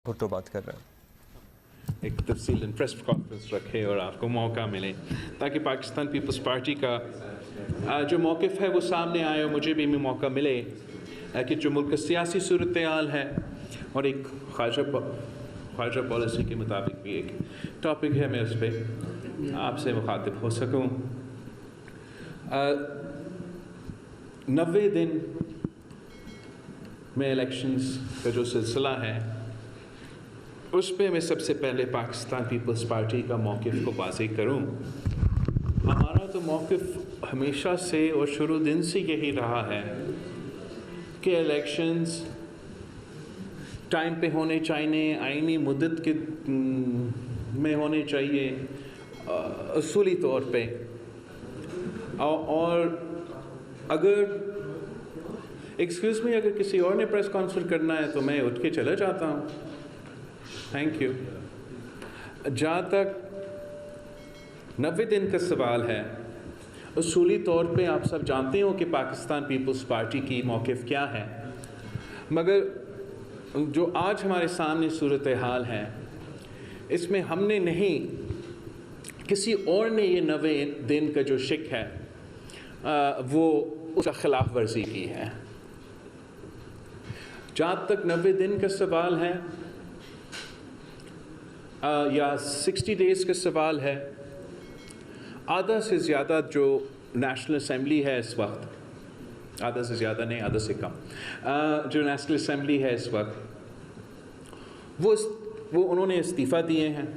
भुट्टो बात कर रहे हैं। एक तफसीलन प्रेस कॉन्फ्रेंस रखे और आपको मौका मिले ताकि पाकिस्तान पीपल्स पार्टी का जो मौक़िफ़ है वो सामने आए और मुझे भी मौका मिले कि जो मुल्क की सियासी सूरत हाल है और एक ख़ारजा पॉलिसी के मुताबिक भी एक टॉपिक है, मैं उस पर आपसे मुखातिब हो सकूँ। 90 दिन में इलेक्शंस का जो सिलसिला है उस पर मैं सबसे पहले पाकिस्तान पीपल्स पार्टी का मौक़िफ़ को वाज़ेह करूँ। हमारा तो मौक़िफ़ हमेशा से और शुरू दिन से यही रहा है कि इलेक्शंस टाइम पे होने चाहिए, आईनी मुद्दत के में होने चाहिए असूली तौर पे, और अगर एक्सक्यूज़ मी अगर किसी और ने प्रेस कॉन्फ्रेंस करना है तो मैं उठ के चला जाता हूँ। Thank you. जहाँ तक 90 दिन का सवाल है, उसूली तौर पे आप सब जानते हो कि पाकिस्तान पीपल्स पार्टी की मौक़िफ़ क्या है, मगर जो आज हमारे सामने सूरत हाल है इसमें हमने नहीं, किसी और ने ये 90 दिन का जो शिक है वो उसका खिलाफ वर्जी की है। जहाँ तक 90 दिन का सवाल है या 60 डेज़ का सवाल है, आधा से ज़्यादा जो नेशनल असम्बली है इस वक्त, आधा से ज़्यादा नहीं, आधा से कम, जो नेशनल असम्बली है इस वक्त वो उन्होंने इस्तीफ़ा दिए हैं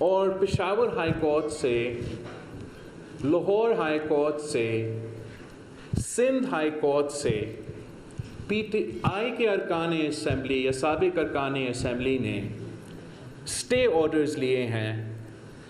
और पेशावर हाई कोर्ट से, लाहौर हाई कोर्ट से, सिंध हाई कोर्ट से PTI के अरकान असम्बली या साबिक अरकान असम्बली ने स्टे ऑर्डर्स लिए हैं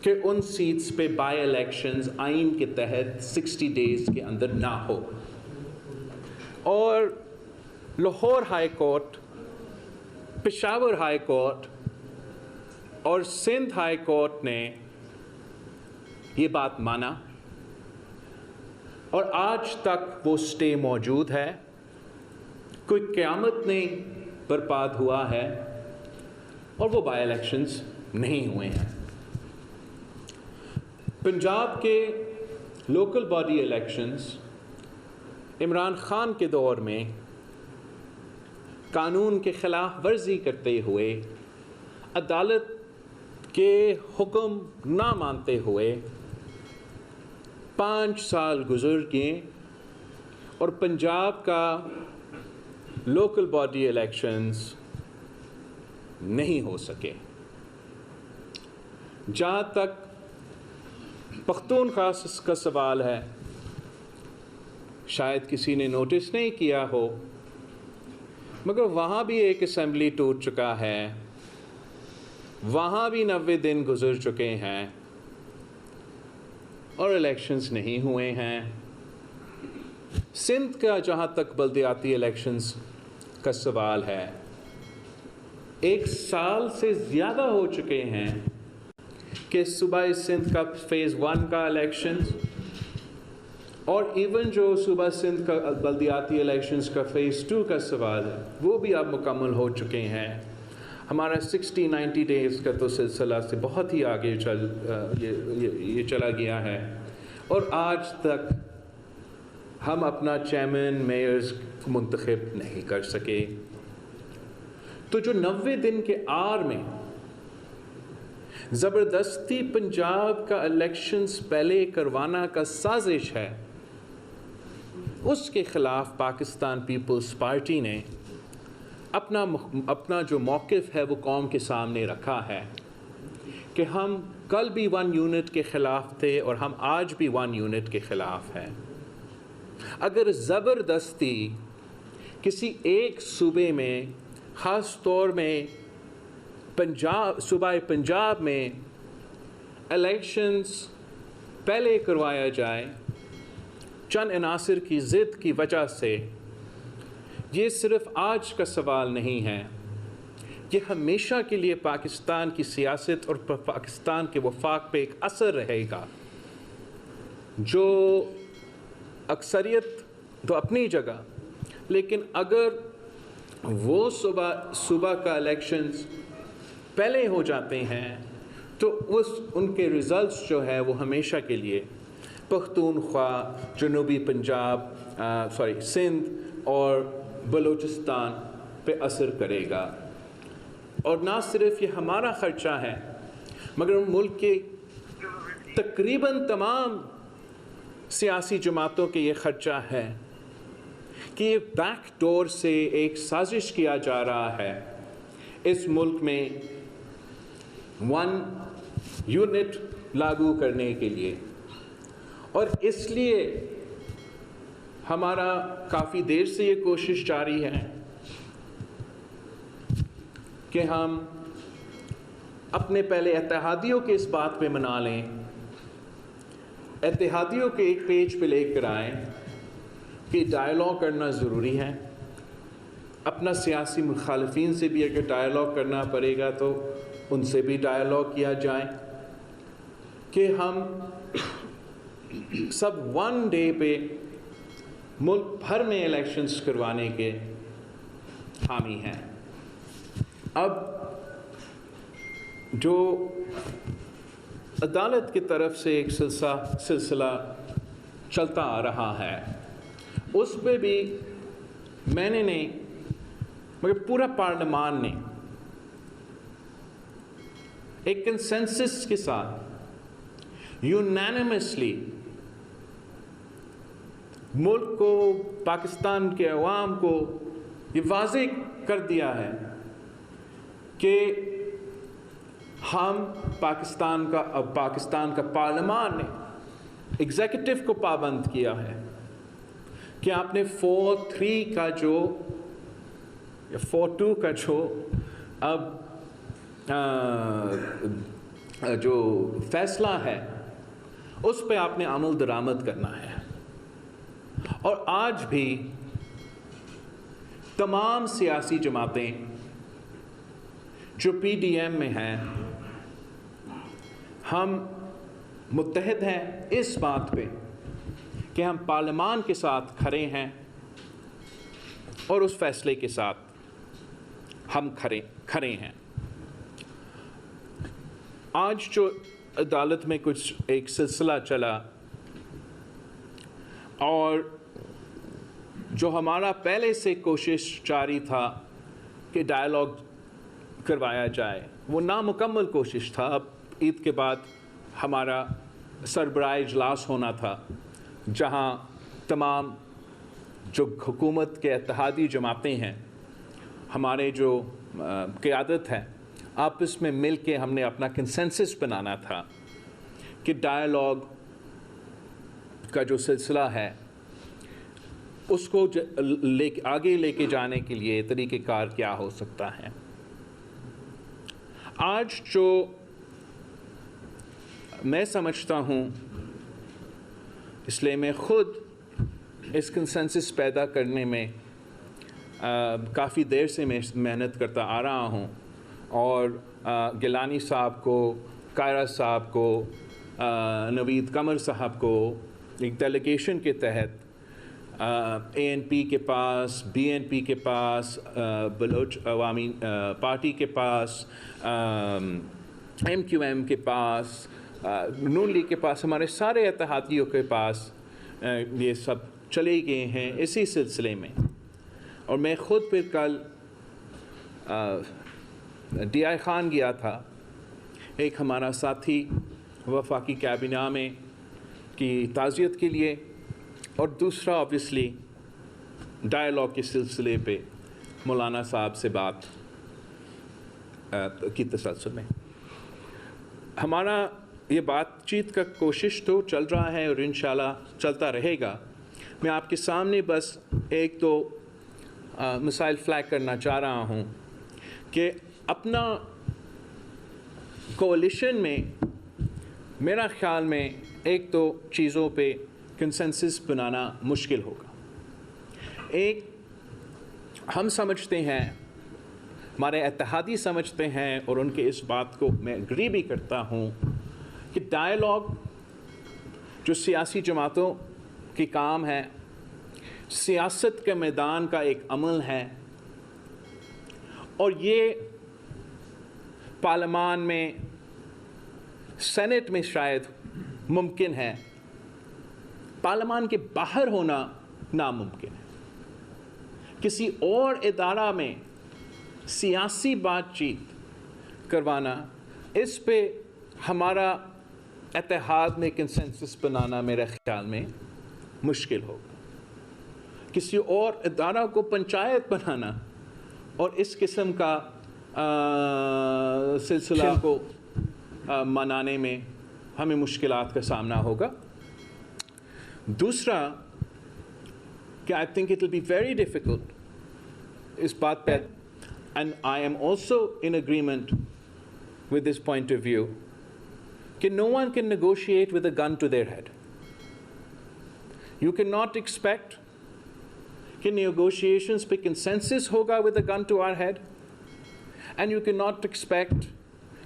कि उन सीट्स पे बाई इलेक्शंस आइन के तहत 60 डेज़ के अंदर ना हो। और Lahore high court, Peshawar high court और सिंध हाई कोर्ट ने ये बात माना और आज तक वो स्टे मौजूद है। कोई क़यामत नहीं बर्पाद हुआ है और वो बाई इलेक्शंस नहीं हुए हैं। पंजाब के local body elections Imran Khan के दौर में कानून के ख़िलाफ़ वर्जी करते हुए, अदालत के हुक्म ना मानते हुए 5 साल गुज़र गए और पंजाब का लोकल बॉडी इलेक्शंस नहीं हो सके। जहाँ तक पख्तूनख्वा का सवाल है, शायद किसी ने नोटिस नहीं किया हो, मगर वहाँ भी एक असम्बली टूट चुका है, वहाँ भी 90 दिन गुजर चुके हैं और इलेक्शंस नहीं हुए हैं। सिंध का जहाँ तक बल्दियाती इलेक्शंस का सवाल है, 1 साल से ज़्यादा हो चुके हैं कि सूबा सिंध का फ़ेज़ 1 का इलेक्शन और इवन जो सूबा सिंध का बल्दियाती इलेक्शंस का फ़ेज़ 2 का सवाल है वो भी अब मुकम्मल हो चुके हैं। हमारा 60-90 डेज़ का तो सिलसिला से बहुत ही आगे ये चला गया है और आज तक हम अपना चेयरमैन मेयर्स मुंतखब नहीं कर सके। तो जो 90 दिन के आर में ज़बरदस्ती पंजाब का इलेक्शंस पहले करवाना का साजिश है, उसके ख़िलाफ़ पाकिस्तान पीपल्स पार्टी ने अपना जो मौक़िफ़ है वो कौम के सामने रखा है कि हम कल भी 1 यूनिट के ख़िलाफ़ थे और हम आज भी 1 यूनिट के ख़िलाफ़ हैं। अगर ज़बरदस्ती किसी एक सूबे में, ख़ास तौर में सूबा पंजाब में इलेक्शंस पहले करवाया जाए चंद अनासिर की ज़िद की वजह से, ये सिर्फ़ आज का सवाल नहीं है, ये हमेशा के लिए पाकिस्तान की सियासत और पाकिस्तान के वफाक पे एक असर रहेगा। जो अक्सरियत तो अपनी जगह, लेकिन अगर वो सुबह का इलेक्शंस पहले हो जाते हैं तो उनके रिज़ल्ट्स जो है वो हमेशा के लिए पख्तूनख्वा, जनूबी पंजाब, सिंध और बलूचिस्तान पे असर करेगा। और ना सिर्फ ये हमारा ख़र्चा है मगर मुल्क के तकरीबन तमाम सियासी जमातों के ये ख़र्चा है कि ये बैक डोर से एक साजिश किया जा रहा है इस मुल्क में 1 यूनिट लागू करने के लिए। और इसलिए हमारा काफ़ी देर से ये कोशिश जारी है कि हम अपने पहले इत्तेहादियों के इस बात पे मना लें, इत्तेहादियों के एक पेज पे लेकर आएँ कि डायलॉग करना ज़रूरी है। अपना सियासी मुखालिफिन से भी अगर डायलॉग करना पड़ेगा तो उनसे भी डायलॉग किया जाए कि हम सब 1 डे पे मुल्क भर में इलेक्शंस करवाने के हामी हैं। अब जो अदालत की तरफ से एक सिलसिला चलता आ रहा है उस पे भी मैंने नहीं मगर पूरा पार्लियामान ने एक कंसेंसस के साथ यूनानिमसली मुल्क को, पाकिस्तान के अवाम को ये वाज़े कर दिया है कि हम पाकिस्तान का पार्लियामान ने एग्जीक्यूटिव को पाबंद किया है कि आपने 4-3 का जो या 4-2 का जो अब जो फैसला है उस पे आपने अमल दरामद करना है। और आज भी तमाम सियासी जमातें जो PDM में हैं हम मुत्तहिद हैं इस बात पे कि हम पार्लियामान के साथ खड़े हैं और उस फैसले के साथ हम खड़े हैं। आज जो अदालत में कुछ एक सिलसिला चला और जो हमारा पहले से कोशिश जारी था कि डायलॉग करवाया जाए वो नामुकम्मल कोशिश था। अब ईद के बाद हमारा सरबराह इजलास होना था जहां तमाम जो हुकूमत के इत्तेहादी जमातें हैं, हमारे जो क़यादत है, आपस में मिल के हमने अपना कंसेंसस बनाना था कि डायलॉग का जो सिलसिला है उसको आगे लेके जाने के लिए तरीक़ेकार क्या हो सकता है। आज जो मैं समझता हूँ, इसलिए मैं ख़ुद इस कंसेंसस पैदा करने में काफ़ी देर से मैं मेहनत करता आ रहा हूँ और गिलानी साहब को, कायरा साहब को, नवीद कमर साहब को एक डेलीगेशन के तहत ANP के पास, BNP के पास, बलोच अवामी पार्टी के पास, MQM के पास, नून लीग के पास, हमारे सारे इत्तेहादियों के पास ये सब चले गए हैं इसी सिलसिले में। और मैं ख़ुद फिर कल DI ख़ान गया था, एक हमारा साथी वफाकी कैबिना में की ताज़ियत के लिए, और दूसरा ऑब्वियसली डायलॉग के सिलसिले पे मौलाना साहब से बात की तसल्सल में। हमारा ये बातचीत का कोशिश तो चल रहा है और इंशाल्लाह चलता रहेगा। मैं आपके सामने बस एक तो मिसाइल फ्लैग करना चाह रहा हूँ कि अपना कोalition में मेरा ख़्याल में एक तो चीज़ों पे कंसेंसस बनाना मुश्किल होगा। एक, हम समझते हैं, हमारे इत्तेहादी समझते हैं और उनके इस बात को मैं एग्री भी करता हूँ कि डायलॉग जो सियासी जमातों की काम है, सियासत के मैदान का एक अमल है और ये पार्लियामान में, सेनेट में शायद मुमकिन है, पार्लियामान के बाहर होना नामुमकिन है। किसी और इदारा में सियासी बातचीत करवाना, इस पे हमारा इत्तेहाद में कंसेंसस बनाना मेरे ख्याल में मुश्किल होगा। किसी और इदारा को पंचायत बनाना और इस किस्म का सिलसिला को मनाने में हमें मुश्किलात का सामना होगा। दूसरा कि I think it will be very difficult इस बात पे, and I am also in agreement with this point of view, कि no one can negotiate with a gun to their head. You cannot expect कि negotiations पे consensus होगा with a gun to our head, and you cannot expect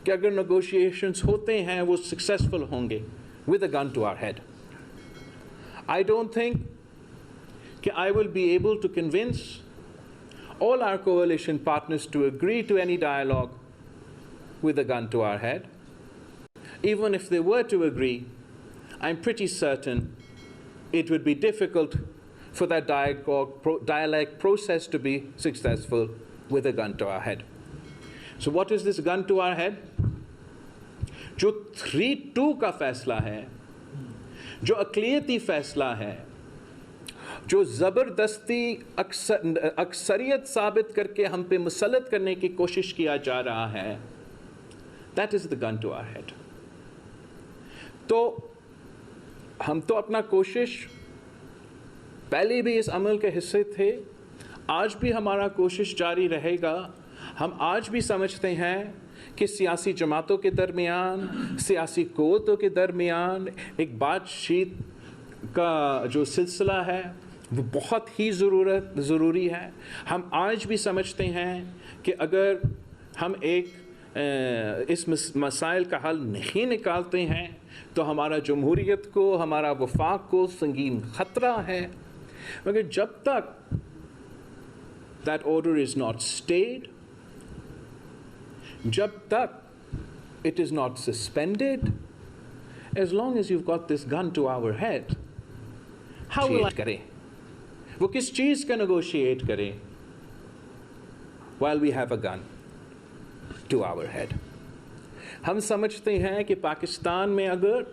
कि अगर negotiations होते हैं वो successful होंगे with a gun to our head. I don't think कि I will be able to convince all our coalition partners to agree to any dialogue with a gun to our head. Even if they were to agree, I'm pretty certain it would be difficult for that dialogue process to be successful with a gun to our head. So what is this gun to our head? जो 3-2 का फैसला है, जो अक़लियती फैसला है, जो ज़बरदस्ती अक्सरियत साबित करके हम पे मुसल्लत करने की कोशिश किया जा रहा है, that is the gun to our head. तो हम तो अपना कोशिश पहले भी इस अमल के हिस्से थे, आज भी हमारा कोशिश जारी रहेगा। हम आज भी समझते हैं कि सियासी जमातों के दरमियान, सियासी क़ुव्वतों के दरमियान एक बातचीत का जो सिलसिला है वो बहुत ही ज़रूरी है। हम आज भी समझते हैं कि अगर हम इस मसाइल का हल नहीं निकालते हैं तो हमारा जमहूरियत को, हमारा वफाक को संगीन ख़तरा है। मगर जब तक that order is not stayed, जब तक it is not suspended, as long as you've got this gun to our head, how will करें? वो किस चीज़ का negotiate करें while we have a gun to our head? हम समझते हैं कि पाकिस्तान में अगर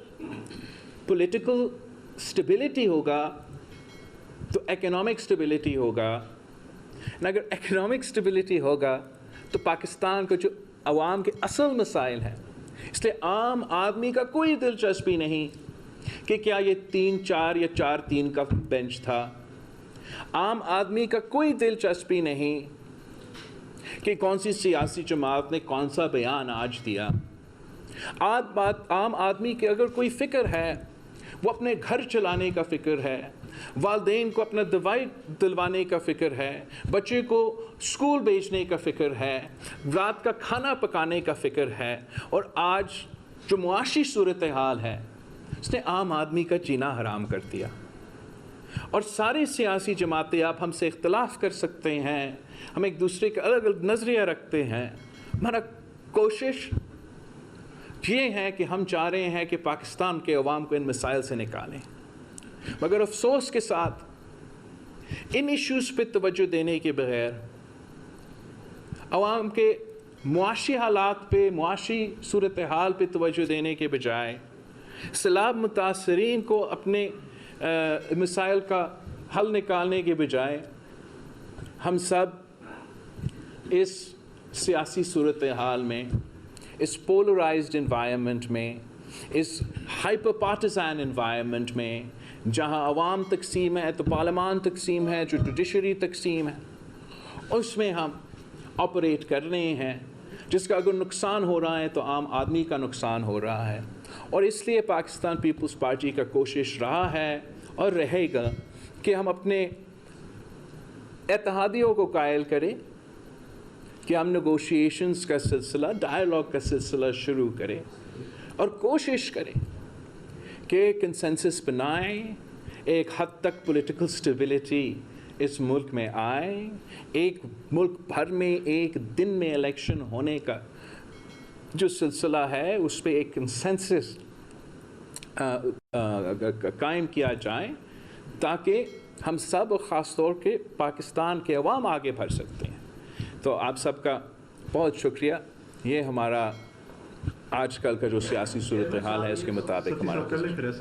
political stability होगा तो economic stability होगा, अगर economic stability होगा तो पाकिस्तान को जो अवाम के असल मसाइल हैं, इसलिए आम आदमी का कोई दिलचस्पी नहीं कि क्या ये 3-4 या 4-3 का बेंच था। आम आदमी का कोई दिलचस्पी नहीं कि कौन सी सियासी जमात ने कौन सा बयान आज दिया। आम आदमी की अगर कोई फ़िक्र है, वो अपने घर चलाने का फ़िक्र है, वालिदैन को अपना दवाई दिलवाने का फ़िक्र है, बच्चे को स्कूल भेजने का फ़िक्र है, रात का खाना पकाने का फ़िक्र है, और आज जो मुआशी सूरत हाल है उसने आम आदमी का जीना हराम कर दिया। और सारी सियासी जमातें, आप हमसे इख्तलाफ कर सकते हैं, हम एक दूसरे का अलग अलग नज़रिया रखते हैं, हमारा कोशिश ये है कि हम चाह रहे हैं कि पाकिस्तान के अवाम को इन मसाइल से निकालें। मगर अफसोस के साथ इन इश्यूज़ पे तवज्जो देने के बगैर, अवाम के मुआशी हालात पे, मुआशी सूरत हाल पे तवज्जो देने के बजाय सैलाब मुतासरीन को अपने मसाइल का हल निकालने के बजाय हम सब इस सियासी सूरत हाल में, इस पोलराइज्ड इन्वायरमेंट में, इस हाइपर पार्टिजान इन्वायरमेंट में, जहाँ अवाम तकसीम है तो पार्लियामान तकसीम है, जो जुडिशरी तकसीम है, उसमें हम ऑपरेट कर रहे हैं, जिसका अगर नुकसान हो रहा है तो आम आदमी का नुकसान हो रहा है। और इसलिए पाकिस्तान पीपल्स पार्टी का कोशिश रहा है और रहेगा कि हम अपने इत्तेहादियों को कायल करें कि हम नेगोशिएशंस का सिलसिला, डायलॉग का सिलसिला शुरू करें और कोशिश करें कि कंसेंसस बनाएं, एक हद तक पॉलिटिकल स्टेबिलिटी इस मुल्क में आए, एक मुल्क भर में एक दिन में इलेक्शन होने का जो सिलसिला है उस पर एक कंसेंसस कायम किया जाए ताकि हम सब ख़ास तौर के पाकिस्तान के अवाम आगे बढ़ सकते हैं। तो आप सबका बहुत शुक्रिया। ये हमारा आजकल का जो सियासी सूरत हाल है इसके मुताबिक हमारा